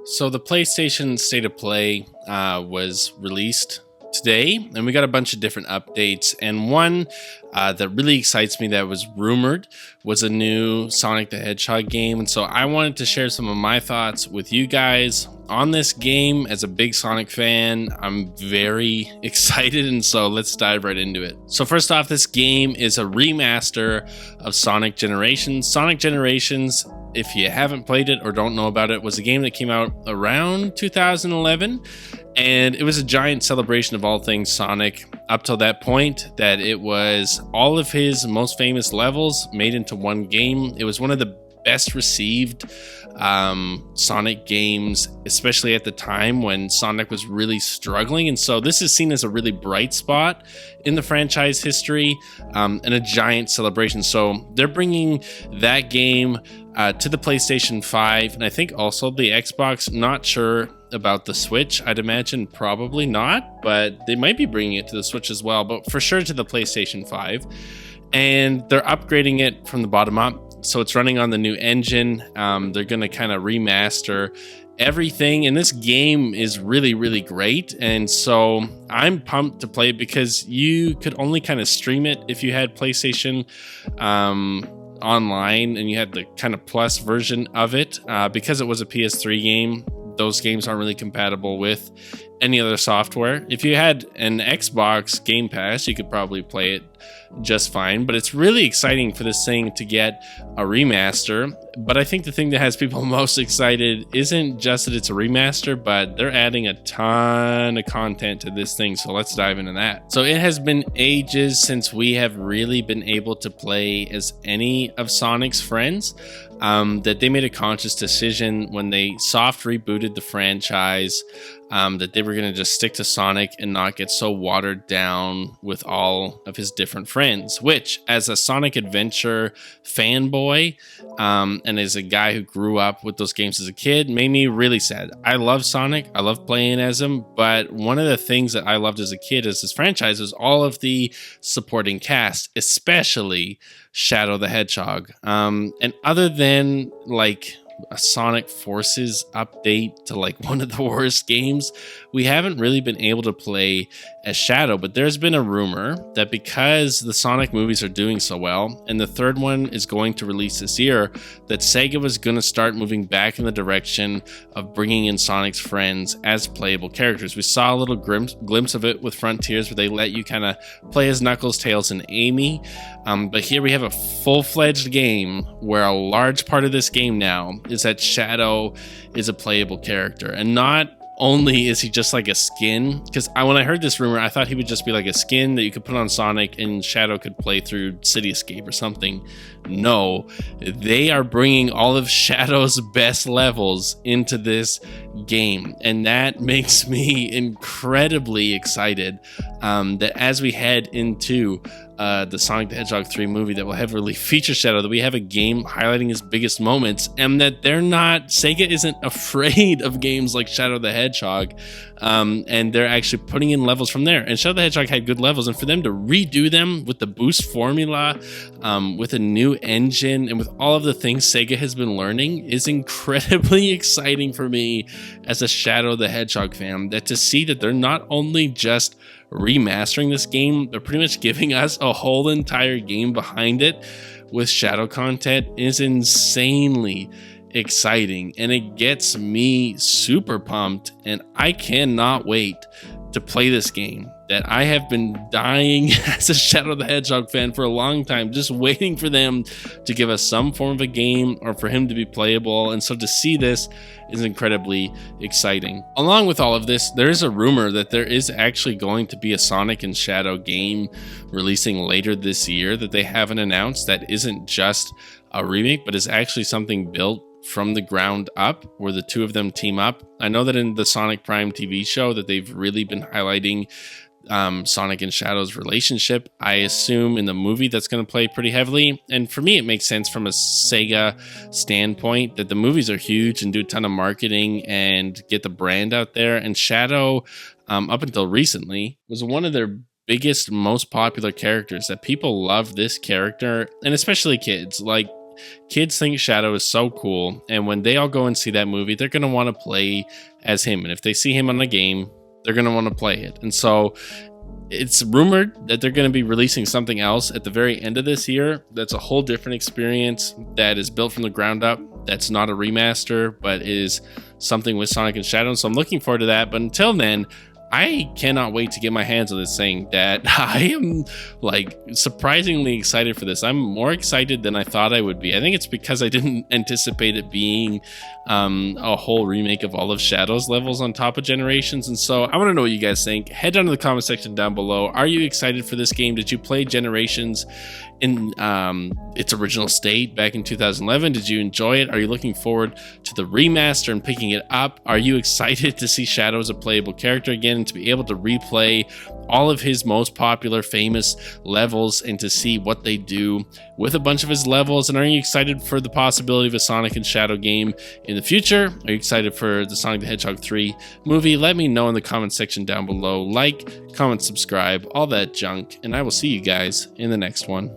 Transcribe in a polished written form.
So the PlayStation State of Play was released today, and we got a bunch of different updates. And one that really excites me that was rumored was a new Sonic the Hedgehog game. And so I wanted to share some of my thoughts with you guys on this game. As a big Sonic fan, I'm very excited, and so let's dive right into it. So first off, this game is a remaster of Sonic Generations. Sonic Generations, if you haven't played it or don't know about it, was a game that came out around 2011, and it was a giant celebration of all things Sonic up till that point, that it was all of his most famous levels made into one game. It was one of the best received Sonic games, especially at the time when Sonic was really struggling. And so this is seen as a really bright spot in the franchise history, and a giant celebration. So they're bringing that game to the PlayStation 5, and I think also the Xbox. Not sure about the Switch. I'd imagine probably not, but they might be bringing it to the Switch as well, but for sure to the PlayStation 5. And they're upgrading it from the bottom up, so it's running on the new engine. They're going to kind of remaster everything, and this game is really, really great. And so I'm pumped to play it, because you could only kind of stream it if you had PlayStation online, and you had the kind of plus version of it. Because it was a PS3 game, those games aren't really compatible with any other software. If you had an Xbox Game Pass, you could probably play it just fine. But it's really exciting for this thing to get a remaster. But I think the thing that has people most excited isn't just that it's a remaster, but they're adding a ton of content to this thing. So let's dive into that. So it has been ages since we have really been able to play as any of Sonic's friends. That they made a conscious decision when they soft rebooted the franchise, that they were going to just stick to Sonic and not get so watered down with all of his different friends, which, as a Sonic Adventure fanboy, and as a guy who grew up with those games as a kid, made me really sad. I love Sonic. I love playing as him. But one of the things that I loved as a kid as this franchise was all of the supporting cast, especially Shadow the Hedgehog. And other than like a Sonic Forces update to like one of the worst games, we haven't really been able to play as Shadow. But there's been a rumor that because the Sonic movies are doing so well, and the third one is going to release this year, that Sega was going to start moving back in the direction of bringing in Sonic's friends as playable characters. We saw a little glimpse of it with Frontiers, where they let you kind of play as Knuckles, Tails, and Amy. But here we have a full-fledged game where a large part of this game now is that Shadow is a playable character. And not only is he just like a skin, because when I heard this rumor, I thought he would just be like a skin that you could put on Sonic and Shadow could play through Cityscape or something. No, they are bringing all of Shadow's best levels into this game, and that makes me incredibly excited that as we head into the Sonic the Hedgehog 3 movie that will heavily feature Shadow, that we have a game highlighting his biggest moments, and that Sega isn't afraid of games like Shadow the Hedgehog, and they're actually putting in levels from there. And Shadow the Hedgehog had good levels, and for them to redo them with the boost formula, with a new engine, and with all of the things Sega has been learning, is incredibly exciting for me as a Shadow the Hedgehog fan. That to see that they're not only just remastering this game, they're pretty much giving us a whole entire game behind it with Shadow content is insanely exciting, and it gets me super pumped, and I cannot wait to play this game that I have been dying as a Shadow the Hedgehog fan for a long time, just waiting for them to give us some form of a game or for him to be playable. And so to see this is incredibly exciting. Along with all of this, there is a rumor that there is actually going to be a Sonic and Shadow game releasing later this year that they haven't announced, that isn't just a remake, but is actually something built from the ground up, where the two of them team up. I know that in the Sonic Prime TV show that they've really been highlighting Sonic and Shadow's relationship. I assume in the movie that's going to play pretty heavily. And for me, it makes sense from a Sega standpoint that the movies are huge and do a ton of marketing and get the brand out there. And Shadow, up until recently, was one of their biggest, most popular characters, that people love this character, and especially kids. Like, Kids think Shadow is so cool, and when they all go and see that movie, they're going to want to play as him. And if they see him on a game, they're going to want to play it. And so it's rumored that they're going to be releasing something else at the very end of this year that's a whole different experience, that is built from the ground up, that's not a remaster, but is something with Sonic and Shadow. So I'm looking forward to that. But until then, I cannot wait to get my hands on this thing. That I am like surprisingly excited for this. I'm more excited than I thought I would be. I think it's because I didn't anticipate it being a whole remake of all of Shadow's levels on top of Generations. And so I want to know what you guys think. Head down to the comment section down below. Are you excited for this game? Did you play Generations in its original state back in 2011? Did you enjoy it? Are you looking forward to the remaster and picking it up? Are you excited to see Shadow as a playable character again and to be able to replay all of his most popular famous levels and to see what they do with a bunch of his levels? And are you excited for the possibility of a Sonic and Shadow game in the future? Are you excited for the Sonic the Hedgehog 3 movie? Let me know in the comment section down below. Like, comment, subscribe, all that junk, and I will see you guys in the next one.